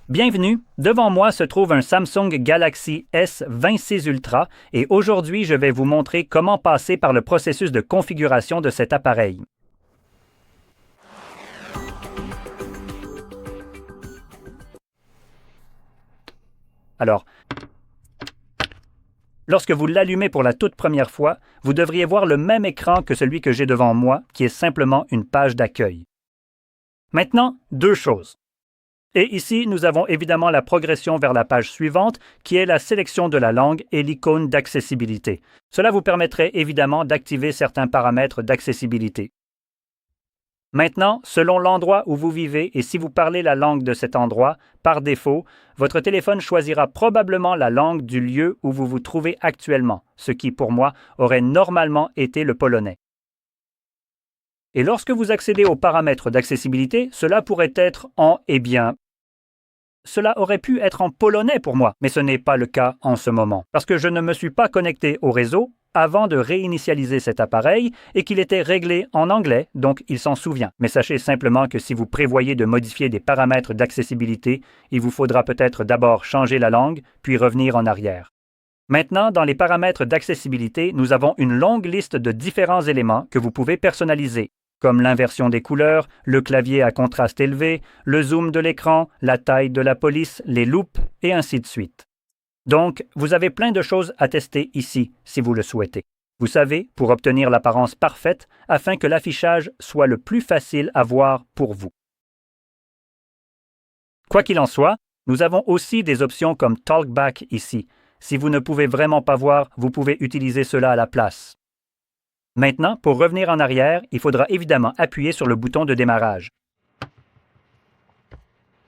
Bienvenue, devant moi se trouve un Samsung Galaxy S26 Ultra et aujourd'hui je vais vous montrer comment passer par le processus de configuration de cet appareil. Alors, lorsque vous l'allumez pour la toute première fois, vous devriez voir le même écran que celui que j'ai devant moi, qui est simplement une page d'accueil. Maintenant, deux choses. Et ici, nous avons évidemment la progression vers la page suivante, qui est la sélection de la langue et l'icône d'accessibilité. Cela vous permettrait évidemment d'activer certains paramètres d'accessibilité. Maintenant, selon l'endroit où vous vivez et si vous parlez la langue de cet endroit, par défaut, votre téléphone choisira probablement la langue du lieu où vous vous trouvez actuellement, ce qui, pour moi, aurait normalement été le polonais. Et lorsque vous accédez aux paramètres d'accessibilité, cela pourrait être cela aurait pu être en polonais pour moi, mais ce n'est pas le cas en ce moment, parce que je ne me suis pas connecté au réseau avant de réinitialiser cet appareil et qu'il était réglé en anglais, donc il s'en souvient. Mais sachez simplement que si vous prévoyez de modifier des paramètres d'accessibilité, il vous faudra peut-être d'abord changer la langue, puis revenir en arrière. Maintenant, dans les paramètres d'accessibilité, nous avons une longue liste de différents éléments que vous pouvez personnaliser, comme l'inversion des couleurs, le clavier à contraste élevé, le zoom de l'écran, la taille de la police, les loupes, et ainsi de suite. Donc, vous avez plein de choses à tester ici, si vous le souhaitez. Vous savez, pour obtenir l'apparence parfaite, afin que l'affichage soit le plus facile à voir pour vous. Quoi qu'il en soit, nous avons aussi des options comme Talkback ici. Si vous ne pouvez vraiment pas voir, vous pouvez utiliser cela à la place. Maintenant, pour revenir en arrière, il faudra évidemment appuyer sur le bouton de démarrage.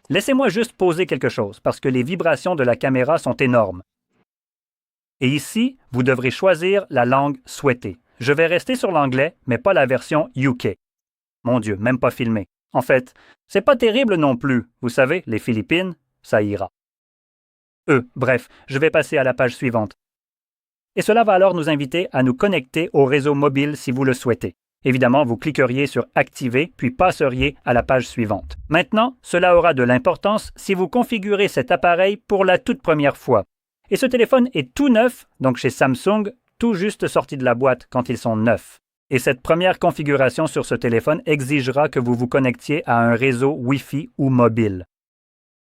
Laissez-moi juste poser quelque chose, parce que les vibrations de la caméra sont énormes. Et ici, vous devrez choisir la langue souhaitée. Je vais rester sur l'anglais, mais pas la version UK. Mon Dieu, même pas filmé. En fait, c'est pas terrible non plus. Vous savez, les Philippines, ça ira. Bref, je vais passer à la page suivante. Et cela va alors nous inviter à nous connecter au réseau mobile si vous le souhaitez. Évidemment, vous cliqueriez sur « Activer » puis passeriez à la page suivante. Maintenant, cela aura de l'importance si vous configurez cet appareil pour la toute première fois. Et ce téléphone est tout neuf, donc chez Samsung, tout juste sorti de la boîte quand ils sont neufs. Et cette première configuration sur ce téléphone exigera que vous vous connectiez à un réseau Wi-Fi ou mobile.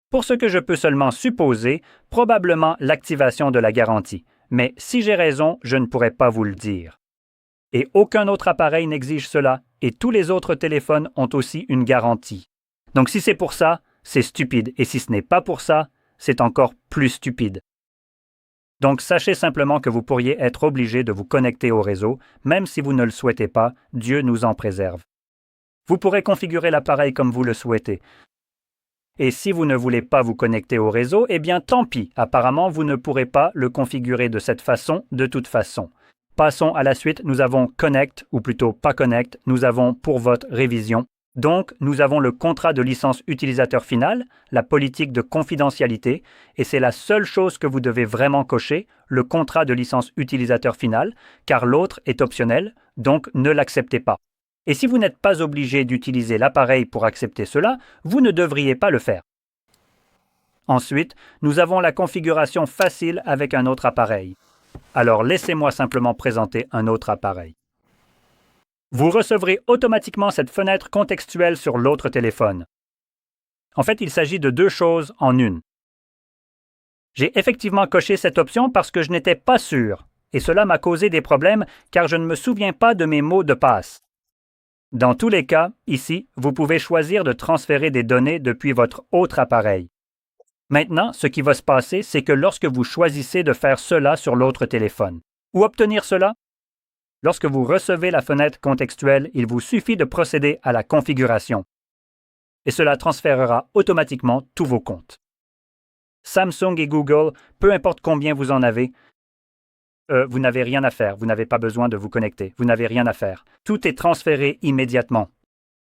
Pour ce que je peux seulement supposer, probablement l'activation de la garantie. Mais si j'ai raison, je ne pourrais pas vous le dire. Et aucun autre appareil n'exige cela, et tous les autres téléphones ont aussi une garantie. Donc si c'est pour ça, c'est stupide, et si ce n'est pas pour ça, c'est encore plus stupide. Donc sachez simplement que vous pourriez être obligé de vous connecter au réseau, même si vous ne le souhaitez pas, Dieu nous en préserve. Vous pourrez configurer l'appareil comme vous le souhaitez. Et si vous ne voulez pas vous connecter au réseau, eh bien tant pis, apparemment vous ne pourrez pas le configurer de cette façon de toute façon. Passons à la suite, nous avons Connect, ou plutôt pas Connect, nous avons pour votre révision. Donc, nous avons le contrat de licence utilisateur final, la politique de confidentialité, et c'est la seule chose que vous devez vraiment cocher, le contrat de licence utilisateur final, car l'autre est optionnel, donc ne l'acceptez pas. Et si vous n'êtes pas obligé d'utiliser l'appareil pour accepter cela, vous ne devriez pas le faire. Ensuite, nous avons la configuration facile avec un autre appareil. Alors laissez-moi simplement présenter un autre appareil. Vous recevrez automatiquement cette fenêtre contextuelle sur l'autre téléphone. En fait, il s'agit de deux choses en une. J'ai effectivement coché cette option parce que je n'étais pas sûr, et cela m'a causé des problèmes car je ne me souviens pas de mes mots de passe. Dans tous les cas, ici, vous pouvez choisir de transférer des données depuis votre autre appareil. Maintenant, ce qui va se passer, c'est que lorsque vous choisissez de faire cela sur l'autre téléphone, ou obtenir cela, lorsque vous recevez la fenêtre contextuelle, il vous suffit de procéder à la configuration. Et cela transférera automatiquement tous vos comptes. Samsung et Google, peu importe combien vous en avez, vous n'avez rien à faire, vous n'avez pas besoin de vous connecter, vous n'avez rien à faire. Tout est transféré immédiatement.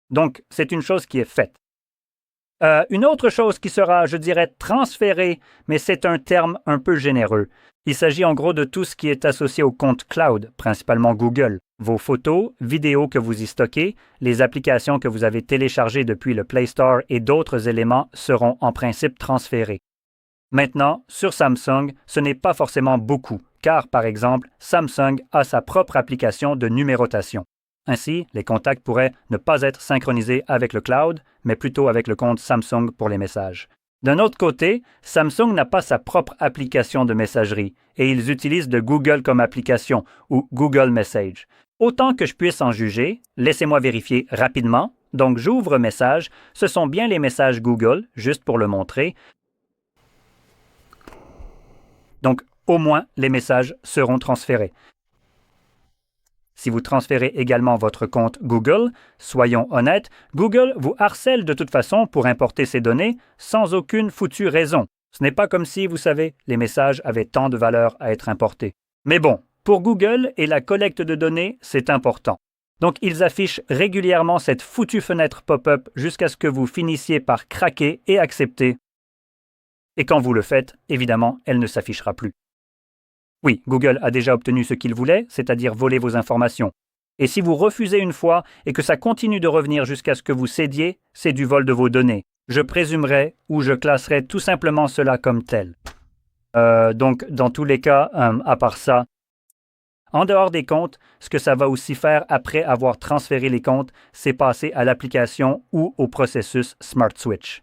Donc, c'est une chose qui est faite. Une autre chose qui sera, je dirais, transférée, mais c'est un terme un peu généreux. Il s'agit en gros de tout ce qui est associé au compte cloud, principalement Google. Vos photos, vidéos que vous y stockez, les applications que vous avez téléchargées depuis le Play Store et d'autres éléments seront en principe transférés. Maintenant, sur Samsung, ce n'est pas forcément beaucoup, car par exemple, Samsung a sa propre application de numérotation. Ainsi, les contacts pourraient ne pas être synchronisés avec le cloud, mais plutôt avec le compte Samsung pour les messages. D'un autre côté, Samsung n'a pas sa propre application de messagerie, et ils utilisent de Google comme application, ou Google Message. Autant que je puisse en juger, laissez-moi vérifier rapidement. Donc j'ouvre Messages, ce sont bien les messages Google, juste pour le montrer. Donc au moins les messages seront transférés. Si vous transférez également votre compte Google, soyons honnêtes, Google vous harcèle de toute façon pour importer ces données sans aucune foutue raison. Ce n'est pas comme si, vous savez, les messages avaient tant de valeur à être importés. Mais bon, pour Google et la collecte de données, c'est important. Donc ils affichent régulièrement cette foutue fenêtre pop-up jusqu'à ce que vous finissiez par craquer et accepter. Et quand vous le faites, évidemment, elle ne s'affichera plus. Oui, Google a déjà obtenu ce qu'il voulait, c'est-à-dire voler vos informations. Et si vous refusez une fois et que ça continue de revenir jusqu'à ce que vous cédiez, c'est du vol de vos données. Je présumerai ou je classerai tout simplement cela comme tel. Donc, dans tous les cas, à part ça, en dehors des comptes, ce que ça va aussi faire après avoir transféré les comptes, c'est passer à l'application ou au processus Smart Switch.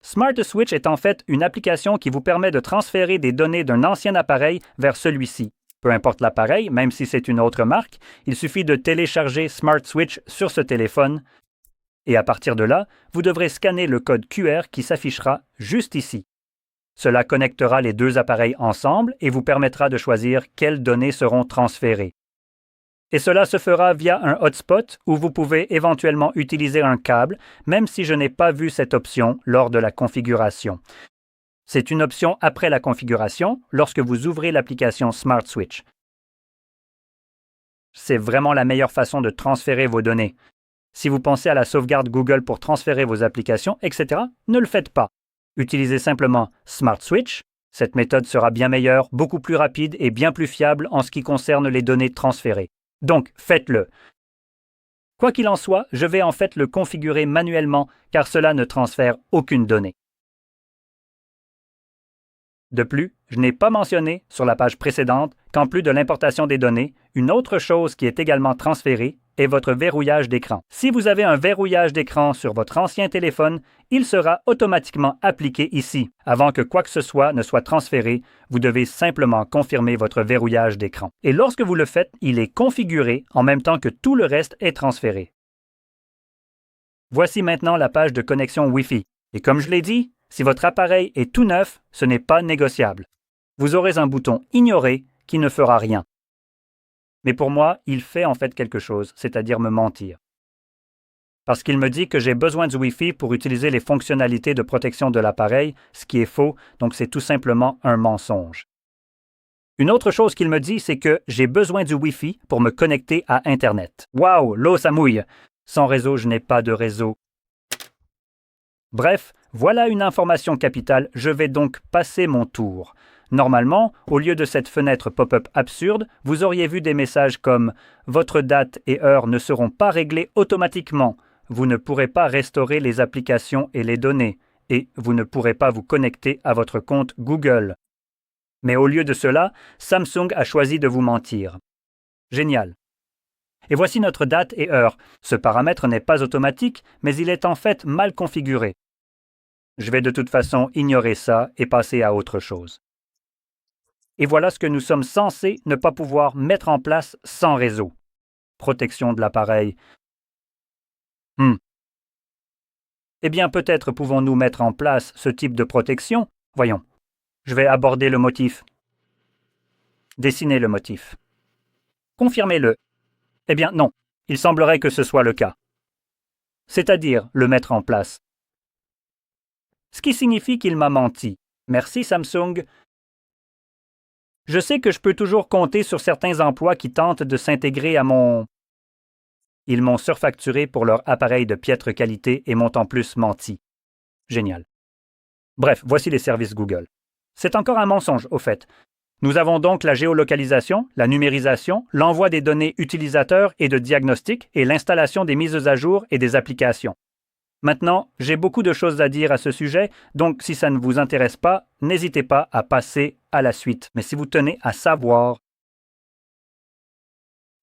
Smart Switch est en fait une application qui vous permet de transférer des données d'un ancien appareil vers celui-ci. Peu importe l'appareil, même si c'est une autre marque, il suffit de télécharger Smart Switch sur ce téléphone et à partir de là, vous devrez scanner le code QR qui s'affichera juste ici. Cela connectera les deux appareils ensemble et vous permettra de choisir quelles données seront transférées. Et cela se fera via un hotspot où vous pouvez éventuellement utiliser un câble, même si je n'ai pas vu cette option lors de la configuration. C'est une option après la configuration lorsque vous ouvrez l'application Smart Switch. C'est vraiment la meilleure façon de transférer vos données. Si vous pensez à la sauvegarde Google pour transférer vos applications, etc., ne le faites pas. Utilisez simplement Smart Switch. Cette méthode sera bien meilleure, beaucoup plus rapide et bien plus fiable en ce qui concerne les données transférées. Donc, faites-le. Quoi qu'il en soit, je vais en fait le configurer manuellement car cela ne transfère aucune donnée. De plus, je n'ai pas mentionné sur la page précédente qu'en plus de l'importation des données, une autre chose qui est également transférée est votre verrouillage d'écran. Si vous avez un verrouillage d'écran sur votre ancien téléphone, il sera automatiquement appliqué ici. Avant que quoi que ce soit ne soit transféré, vous devez simplement confirmer votre verrouillage d'écran. Et lorsque vous le faites, il est configuré en même temps que tout le reste est transféré. Voici maintenant la page de connexion Wi-Fi. Et comme je l'ai dit, si votre appareil est tout neuf, ce n'est pas négociable. Vous aurez un bouton « Ignorer » qui ne fera rien. Mais pour moi, il fait en fait quelque chose, c'est-à-dire me mentir. Parce qu'il me dit que j'ai besoin du Wi-Fi pour utiliser les fonctionnalités de protection de l'appareil, ce qui est faux, donc c'est tout simplement un mensonge. Une autre chose qu'il me dit, c'est que j'ai besoin du Wi-Fi pour me connecter à Internet. Waouh, l'eau ça mouille! Sans réseau, je n'ai pas de réseau. Bref, voilà une information capitale, je vais donc passer mon tour. Normalement, au lieu de cette fenêtre pop-up absurde, vous auriez vu des messages comme « Votre date et heure ne seront pas réglées automatiquement. Vous ne pourrez pas restaurer les applications et les données. Et vous ne pourrez pas vous connecter à votre compte Google. » Mais au lieu de cela, Samsung a choisi de vous mentir. Génial. Et voici notre date et heure. Ce paramètre n'est pas automatique, mais il est en fait mal configuré. Je vais de toute façon ignorer ça et passer à autre chose. Et voilà ce que nous sommes censés ne pas pouvoir mettre en place sans réseau. Protection de l'appareil. Eh bien, peut-être pouvons-nous mettre en place ce type de protection. Voyons. Je vais aborder le motif. Dessiner le motif. Confirmez-le. Eh bien, non. Il semblerait que ce soit le cas. C'est-à-dire le mettre en place. Ce qui signifie qu'il m'a menti. Merci Samsung. Je sais que je peux toujours compter sur certains emplois qui tentent de s'intégrer à mon... Ils m'ont surfacturé pour leur appareil de piètre qualité et m'ont en plus menti. Génial. Bref, voici les services Google. C'est encore un mensonge, au fait. Nous avons donc la géolocalisation, la numérisation, l'envoi des données utilisateurs et de diagnostic et l'installation des mises à jour et des applications. Maintenant, j'ai beaucoup de choses à dire à ce sujet, donc si ça ne vous intéresse pas, n'hésitez pas à passer à la suite. Mais si vous tenez à savoir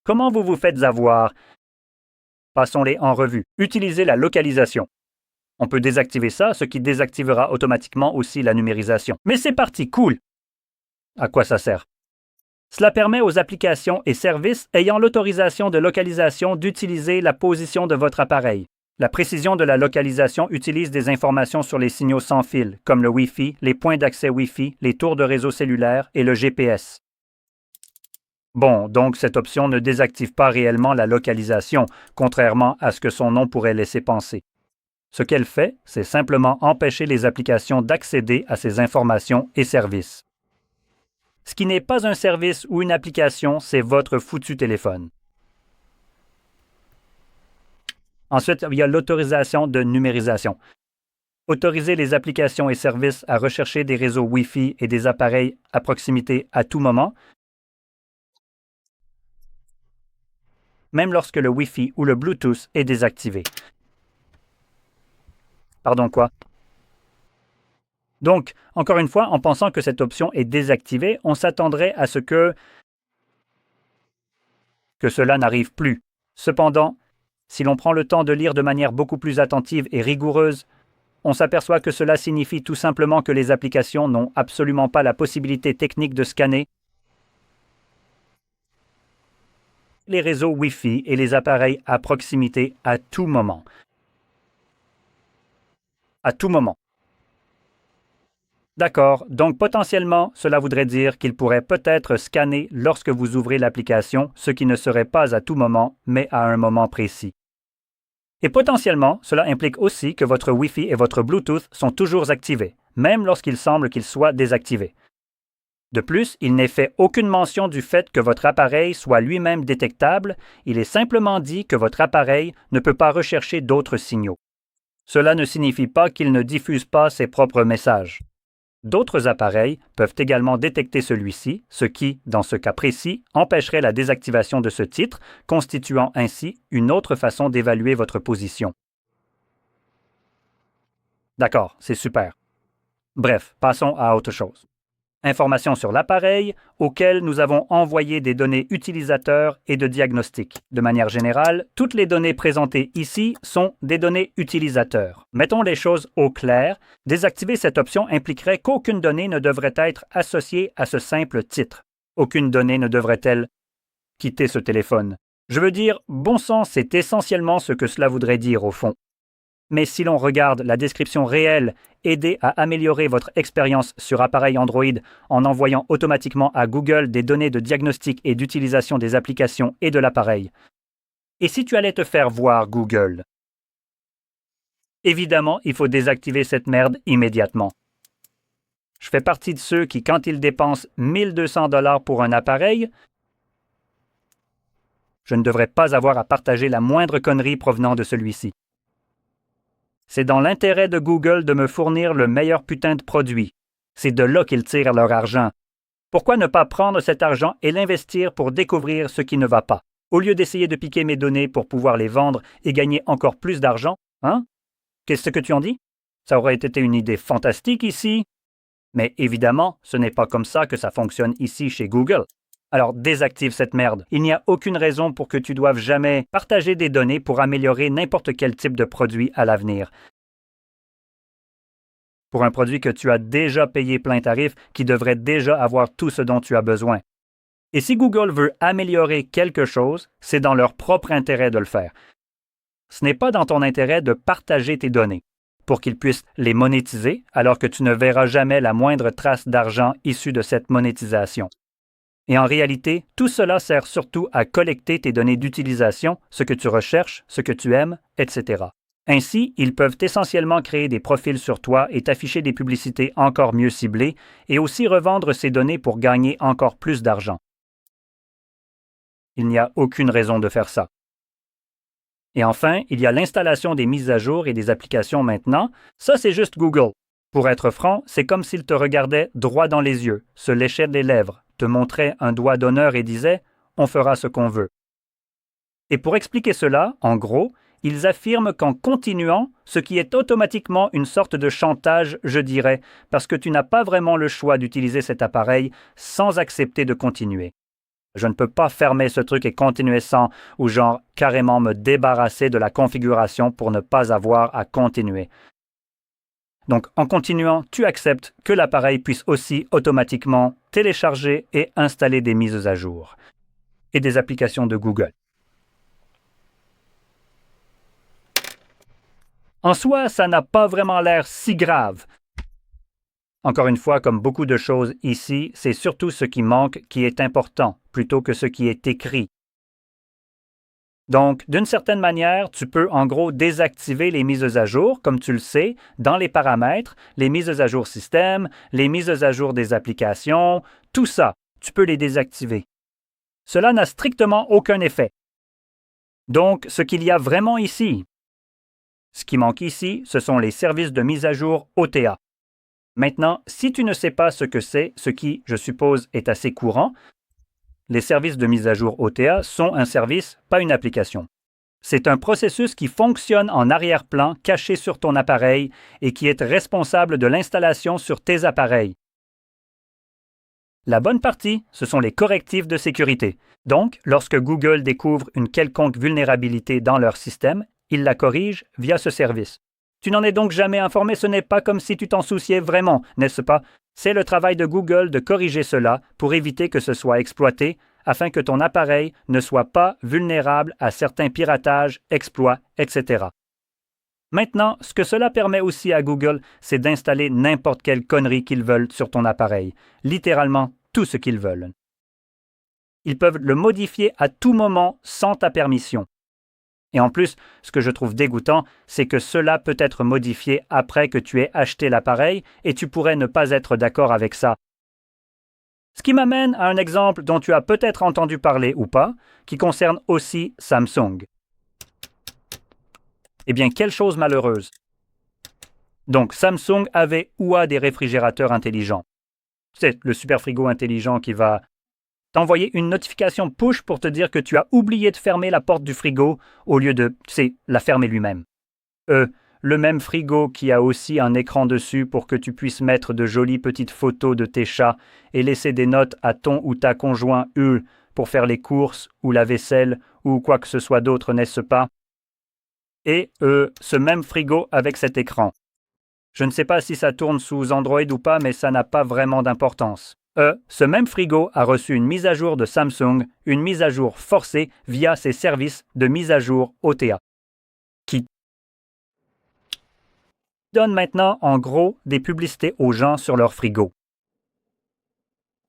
comment vous vous faites avoir, passons-les en revue. Utilisez la localisation. On peut désactiver ça, ce qui désactivera automatiquement aussi la numérisation. Mais c'est parti, cool! À quoi ça sert? Cela permet aux applications et services ayant l'autorisation de localisation d'utiliser la position de votre appareil. La précision de la localisation utilise des informations sur les signaux sans fil, comme le Wi-Fi, les points d'accès Wi-Fi, les tours de réseau cellulaire et le GPS. Bon, donc cette option ne désactive pas réellement la localisation, contrairement à ce que son nom pourrait laisser penser. Ce qu'elle fait, c'est simplement empêcher les applications d'accéder à ces informations et services. Ce qui n'est pas un service ou une application, c'est votre foutu téléphone. Ensuite, il y a l'autorisation de numérisation. Autoriser les applications et services à rechercher des réseaux Wi-Fi et des appareils à proximité à tout moment, même lorsque le Wi-Fi ou le Bluetooth est désactivé. Pardon, quoi? Donc, encore une fois, en pensant que cette option est désactivée, on s'attendrait à ce que cela n'arrive plus. Cependant, si l'on prend le temps de lire de manière beaucoup plus attentive et rigoureuse, on s'aperçoit que cela signifie tout simplement que les applications n'ont absolument pas la possibilité technique de scanner les réseaux Wi-Fi et les appareils à proximité à tout moment. À tout moment. D'accord, donc potentiellement, cela voudrait dire qu'il pourrait peut-être scanner lorsque vous ouvrez l'application, ce qui ne serait pas à tout moment, mais à un moment précis. Et potentiellement, cela implique aussi que votre Wi-Fi et votre Bluetooth sont toujours activés, même lorsqu'il semble qu'ils soient désactivés. De plus, il n'est fait aucune mention du fait que votre appareil soit lui-même détectable, il est simplement dit que votre appareil ne peut pas rechercher d'autres signaux. Cela ne signifie pas qu'il ne diffuse pas ses propres messages. D'autres appareils peuvent également détecter celui-ci, ce qui, dans ce cas précis, empêcherait la désactivation de ce titre, constituant ainsi une autre façon d'évaluer votre position. D'accord, c'est super. Bref, passons à autre chose. Informations sur l'appareil auquel nous avons envoyé des données utilisateurs et de diagnostic. De manière générale, toutes les données présentées ici sont des données utilisateurs. Mettons les choses au clair, désactiver cette option impliquerait qu'aucune donnée ne devrait être associée à ce simple titre. Aucune donnée ne devrait-elle quitter ce téléphone. Je veux dire, bon sang, c'est essentiellement ce que cela voudrait dire au fond. Mais si l'on regarde la description réelle, aider à améliorer votre expérience sur appareil Android en envoyant automatiquement à Google des données de diagnostic et d'utilisation des applications et de l'appareil. Et si tu allais te faire voir Google? Évidemment, il faut désactiver cette merde immédiatement. Je fais partie de ceux qui, quand ils dépensent 1200 $ pour un appareil, je ne devrais pas avoir à partager la moindre connerie provenant de celui-ci. C'est dans l'intérêt de Google de me fournir le meilleur putain de produit. C'est de là qu'ils tirent leur argent. Pourquoi ne pas prendre cet argent et l'investir pour découvrir ce qui ne va pas, au lieu d'essayer de piquer mes données pour pouvoir les vendre et gagner encore plus d'argent, hein? Qu'est-ce que tu en dis? Ça aurait été une idée fantastique ici. Mais évidemment, ce n'est pas comme ça que ça fonctionne ici chez Google. Alors désactive cette merde. Il n'y a aucune raison pour que tu doives jamais partager des données pour améliorer n'importe quel type de produit à l'avenir. Pour un produit que tu as déjà payé plein tarif, qui devrait déjà avoir tout ce dont tu as besoin. Et si Google veut améliorer quelque chose, c'est dans leur propre intérêt de le faire. Ce n'est pas dans ton intérêt de partager tes données pour qu'ils puissent les monétiser alors que tu ne verras jamais la moindre trace d'argent issue de cette monétisation. Et en réalité, tout cela sert surtout à collecter tes données d'utilisation, ce que tu recherches, ce que tu aimes, etc. Ainsi, ils peuvent essentiellement créer des profils sur toi et t'afficher des publicités encore mieux ciblées et aussi revendre ces données pour gagner encore plus d'argent. Il n'y a aucune raison de faire ça. Et enfin, il y a l'installation des mises à jour et des applications maintenant. Ça, c'est juste Google. Pour être franc, c'est comme s'il te regardait droit dans les yeux, se léchait les lèvres, te montrait un doigt d'honneur et disait « On fera ce qu'on veut ». Et pour expliquer cela, en gros, ils affirment qu'en continuant, ce qui est automatiquement une sorte de chantage, je dirais, parce que tu n'as pas vraiment le choix d'utiliser cet appareil sans accepter de continuer. Je ne peux pas fermer ce truc et continuer sans, ou genre carrément me débarrasser de la configuration pour ne pas avoir à continuer. Donc, en continuant, tu acceptes que l'appareil puisse aussi automatiquement télécharger et installer des mises à jour et des applications de Google. En soi, ça n'a pas vraiment l'air si grave. Encore une fois, comme beaucoup de choses ici, c'est surtout ce qui manque qui est important, plutôt que ce qui est écrit. Donc, d'une certaine manière, tu peux en gros désactiver les mises à jour, comme tu le sais, dans les paramètres, les mises à jour système, les mises à jour des applications, tout ça, tu peux les désactiver. Cela n'a strictement aucun effet. Donc, ce qu'il y a vraiment ici, ce qui manque ici, ce sont les services de mise à jour OTA. Maintenant, si tu ne sais pas ce que c'est, ce qui, je suppose, est assez courant, les services de mise à jour OTA sont un service, pas une application. C'est un processus qui fonctionne en arrière-plan, caché sur ton appareil et qui est responsable de l'installation sur tes appareils. La bonne partie, ce sont les correctifs de sécurité. Donc, lorsque Google découvre une quelconque vulnérabilité dans leur système, il la corrige via ce service. Tu n'en es donc jamais informé, ce n'est pas comme si tu t'en souciais vraiment, n'est-ce pas? C'est le travail de Google de corriger cela pour éviter que ce soit exploité afin que ton appareil ne soit pas vulnérable à certains piratages, exploits, etc. Maintenant, ce que cela permet aussi à Google, c'est d'installer n'importe quelle connerie qu'ils veulent sur ton appareil, littéralement tout ce qu'ils veulent. Ils peuvent le modifier à tout moment sans ta permission. Et en plus, ce que je trouve dégoûtant, c'est que cela peut être modifié après que tu aies acheté l'appareil et tu pourrais ne pas être d'accord avec ça. Ce qui m'amène à un exemple dont tu as peut-être entendu parler ou pas, qui concerne aussi Samsung. Eh bien, quelle chose malheureuse. Donc, Samsung avait ou a des réfrigérateurs intelligents. C'est le super frigo intelligent qui va t'envoyer une notification push pour te dire que tu as oublié de fermer la porte du frigo au lieu de, la fermer lui-même. Le même frigo qui a aussi un écran dessus pour que tu puisses mettre de jolies petites photos de tes chats et laisser des notes à ton ou ta conjoint pour faire les courses ou la vaisselle ou quoi que ce soit d'autre, n'est-ce pas? Et ce même frigo avec cet écran. Je ne sais pas si ça tourne sous Android ou pas, mais ça n'a pas vraiment d'importance. Ce même frigo a reçu une mise à jour de Samsung, une mise à jour forcée via ses services de mise à jour OTA, qui donne maintenant en gros des publicités aux gens sur leur frigo.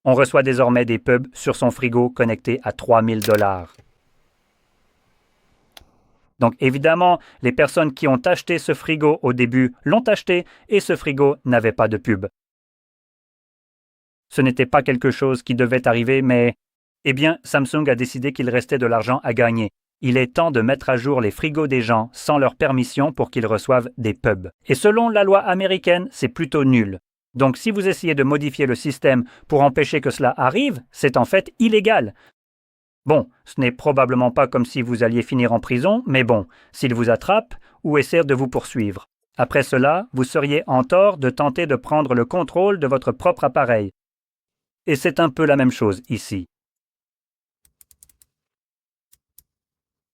On reçoit désormais des pubs sur son frigo connecté à 3000 $. Donc évidemment, les personnes qui ont acheté ce frigo au début l'ont acheté et ce frigo n'avait pas de pub. Ce n'était pas quelque chose qui devait arriver, mais Samsung a décidé qu'il restait de l'argent à gagner. Il est temps de mettre à jour les frigos des gens sans leur permission pour qu'ils reçoivent des pubs. Et selon la loi américaine, c'est plutôt nul. Donc si vous essayez de modifier le système pour empêcher que cela arrive, c'est en fait illégal. Bon, ce n'est probablement pas comme si vous alliez finir en prison, mais bon, s'ils vous attrapent ou essaient de vous poursuivre. Après cela, vous seriez en tort de tenter de prendre le contrôle de votre propre appareil. Et c'est un peu la même chose ici.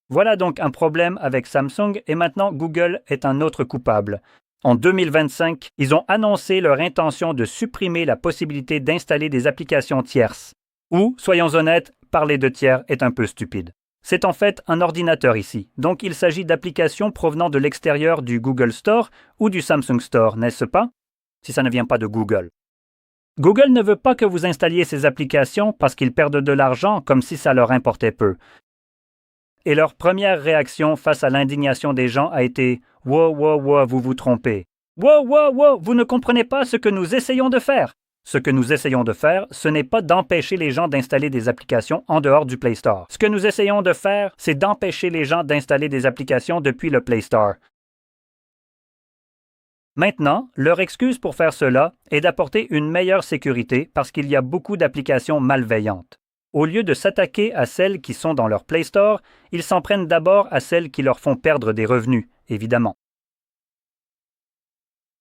Voilà donc un problème avec Samsung et maintenant Google est un autre coupable. En 2025, ils ont annoncé leur intention de supprimer la possibilité d'installer des applications tierces. Ou, soyons honnêtes, parler de tiers est un peu stupide. C'est en fait un ordinateur ici, donc il s'agit d'applications provenant de l'extérieur du Google Store ou du Samsung Store, n'est-ce pas? Si ça ne vient pas de Google. Google ne veut pas que vous installiez ces applications parce qu'ils perdent de l'argent comme si ça leur importait peu. Et leur première réaction face à l'indignation des gens a été « Wow, vous vous trompez. Wow, vous ne comprenez pas ce que nous essayons de faire. » Ce que nous essayons de faire, ce n'est pas d'empêcher les gens d'installer des applications en dehors du Play Store. Ce que nous essayons de faire, c'est d'empêcher les gens d'installer des applications depuis le Play Store. Maintenant, leur excuse pour faire cela est d'apporter une meilleure sécurité parce qu'il y a beaucoup d'applications malveillantes. Au lieu de s'attaquer à celles qui sont dans leur Play Store, ils s'en prennent d'abord à celles qui leur font perdre des revenus, évidemment.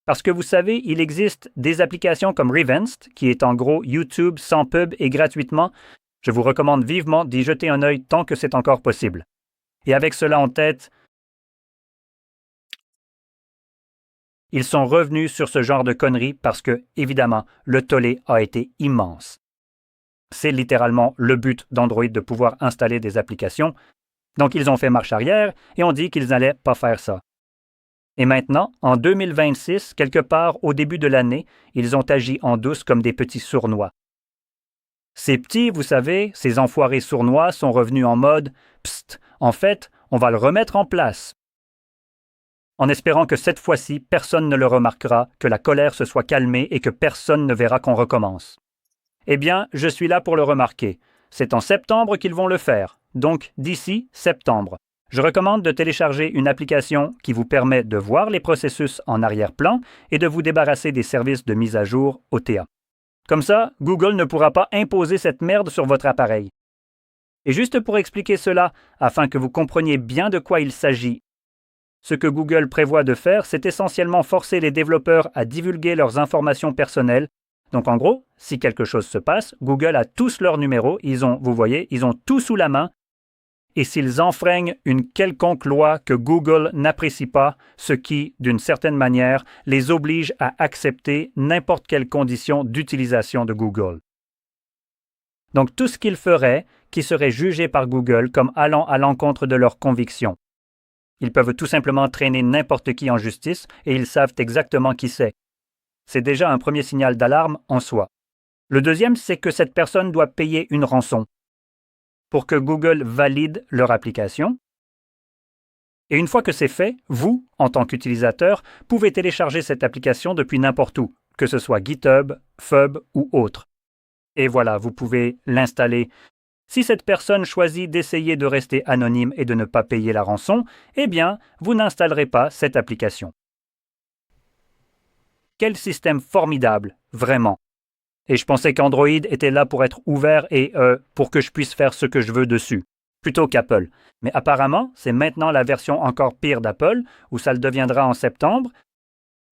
Parce que vous savez, il existe des applications comme Revanced, qui est en gros YouTube sans pub et gratuitement. Je vous recommande vivement d'y jeter un œil tant que c'est encore possible. Et avec cela en tête, ils sont revenus sur ce genre de conneries parce que, évidemment, le tollé a été immense. C'est littéralement le but d'Android de pouvoir installer des applications. Donc ils ont fait marche arrière et ont dit qu'ils n'allaient pas faire ça. Et maintenant, en 2026, quelque part au début de l'année, ils ont agi en douce comme des petits sournois. Ces petits, vous savez, ces enfoirés sournois sont revenus en mode « Psst, en fait, on va le remettre en place ». En espérant que cette fois-ci, personne ne le remarquera, que la colère se soit calmée et que personne ne verra qu'on recommence. Eh bien, je suis là pour le remarquer. C'est en septembre qu'ils vont le faire, donc d'ici septembre. Je recommande de télécharger une application qui vous permet de voir les processus en arrière-plan et de vous débarrasser des services de mise à jour OTA. Comme ça, Google ne pourra pas imposer cette merde sur votre appareil. Et juste pour expliquer cela, afin que vous compreniez bien de quoi il s'agit, ce que Google prévoit de faire, c'est essentiellement forcer les développeurs à divulguer leurs informations personnelles. Donc en gros, si quelque chose se passe, Google a tous leurs numéros, vous voyez, ils ont tout sous la main. Et s'ils enfreignent une quelconque loi que Google n'apprécie pas, ce qui, d'une certaine manière, les oblige à accepter n'importe quelle condition d'utilisation de Google. Donc tout ce qu'ils feraient, qui serait jugé par Google comme allant à l'encontre de leurs convictions. Ils peuvent tout simplement traîner n'importe qui en justice et ils savent exactement qui c'est. C'est déjà un premier signal d'alarme en soi. Le deuxième, c'est que cette personne doit payer une rançon pour que Google valide leur application. Et une fois que c'est fait, vous, en tant qu'utilisateur, pouvez télécharger cette application depuis n'importe où, que ce soit GitHub, Fub ou autre. Et voilà, vous pouvez l'installer. Si cette personne choisit d'essayer de rester anonyme et de ne pas payer la rançon, eh bien, vous n'installerez pas cette application. Quel système formidable, vraiment. Et je pensais qu'Android était là pour être ouvert et pour que je puisse faire ce que je veux dessus, plutôt qu'Apple. Mais apparemment, c'est maintenant la version encore pire d'Apple, où ça le deviendra en septembre.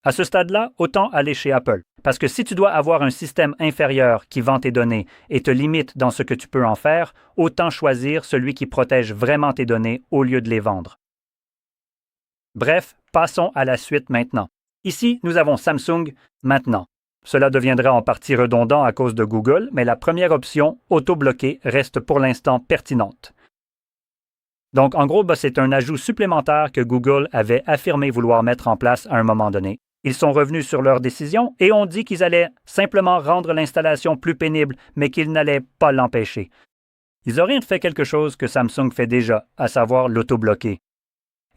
À ce stade-là, autant aller chez Apple. Parce que si tu dois avoir un système inférieur qui vend tes données et te limite dans ce que tu peux en faire, autant choisir celui qui protège vraiment tes données au lieu de les vendre. Bref, passons à la suite maintenant. Ici, nous avons Samsung maintenant. Cela deviendra en partie redondant à cause de Google, mais la première option, auto-bloquer, reste pour l'instant pertinente. Donc, en gros, c'est un ajout supplémentaire que Google avait affirmé vouloir mettre en place à un moment donné. Ils sont revenus sur leur décision et ont dit qu'ils allaient simplement rendre l'installation plus pénible, mais qu'ils n'allaient pas l'empêcher. Ils auraient fait quelque chose que Samsung fait déjà, à savoir l'auto-bloquer.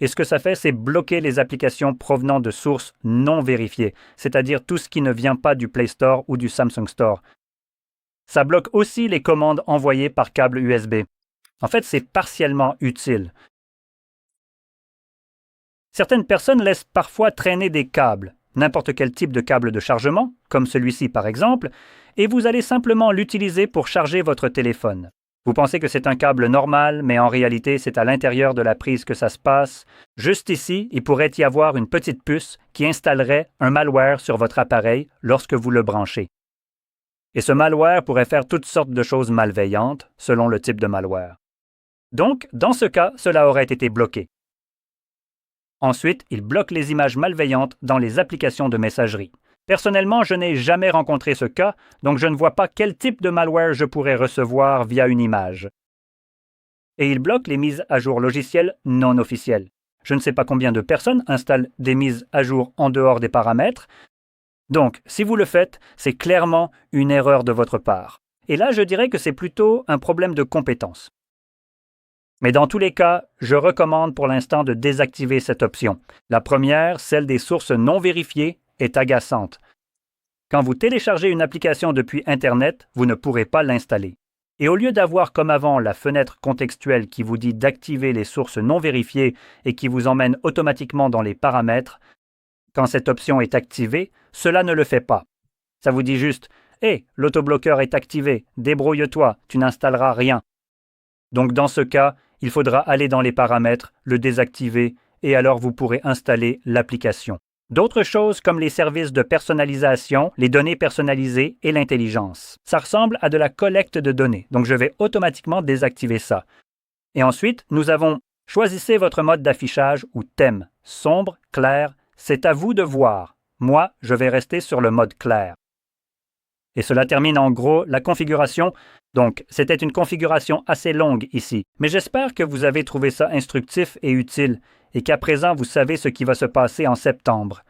Et ce que ça fait, c'est bloquer les applications provenant de sources non vérifiées, c'est-à-dire tout ce qui ne vient pas du Play Store ou du Samsung Store. Ça bloque aussi les commandes envoyées par câble USB. En fait, c'est partiellement utile. Certaines personnes laissent parfois traîner des câbles, n'importe quel type de câble de chargement, comme celui-ci par exemple, et vous allez simplement l'utiliser pour charger votre téléphone. Vous pensez que c'est un câble normal, mais en réalité, c'est à l'intérieur de la prise que ça se passe. Juste ici, il pourrait y avoir une petite puce qui installerait un malware sur votre appareil lorsque vous le branchez. Et ce malware pourrait faire toutes sortes de choses malveillantes, selon le type de malware. Donc, dans ce cas, cela aurait été bloqué. Ensuite, il bloque les images malveillantes dans les applications de messagerie. Personnellement, je n'ai jamais rencontré ce cas, donc je ne vois pas quel type de malware je pourrais recevoir via une image. Et il bloque les mises à jour logicielles non officielles. Je ne sais pas combien de personnes installent des mises à jour en dehors des paramètres. Donc, si vous le faites, c'est clairement une erreur de votre part. Et là, je dirais que c'est plutôt un problème de compétence. Mais dans tous les cas, je recommande pour l'instant de désactiver cette option. La première, celle des sources non vérifiées, est agaçante. Quand vous téléchargez une application depuis Internet, vous ne pourrez pas l'installer. Et au lieu d'avoir comme avant la fenêtre contextuelle qui vous dit d'activer les sources non vérifiées et qui vous emmène automatiquement dans les paramètres, Quand cette option est activée, cela ne le fait pas. Ça vous dit juste « Hé, l'autobloqueur est activé, débrouille-toi, tu n'installeras rien ». Donc dans ce cas, il faudra aller dans les paramètres, le désactiver, et alors vous pourrez installer l'application. D'autres choses comme les services de personnalisation, les données personnalisées et l'intelligence. Ça ressemble à de la collecte de données, donc je vais automatiquement désactiver ça. Et ensuite, nous avons « Choisissez votre mode d'affichage ou thème, sombre, clair, c'est à vous de voir. Moi, je vais rester sur le mode clair. » Et cela termine en gros la configuration. Donc, c'était une configuration assez longue ici, mais j'espère que vous avez trouvé ça instructif et utile et qu'à présent vous savez ce qui va se passer en septembre.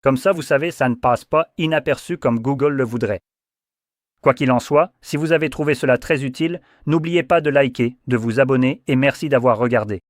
Comme ça, vous savez, ça ne passe pas inaperçu comme Google le voudrait. Quoi qu'il en soit, si vous avez trouvé cela très utile, n'oubliez pas de liker, de vous abonner et merci d'avoir regardé.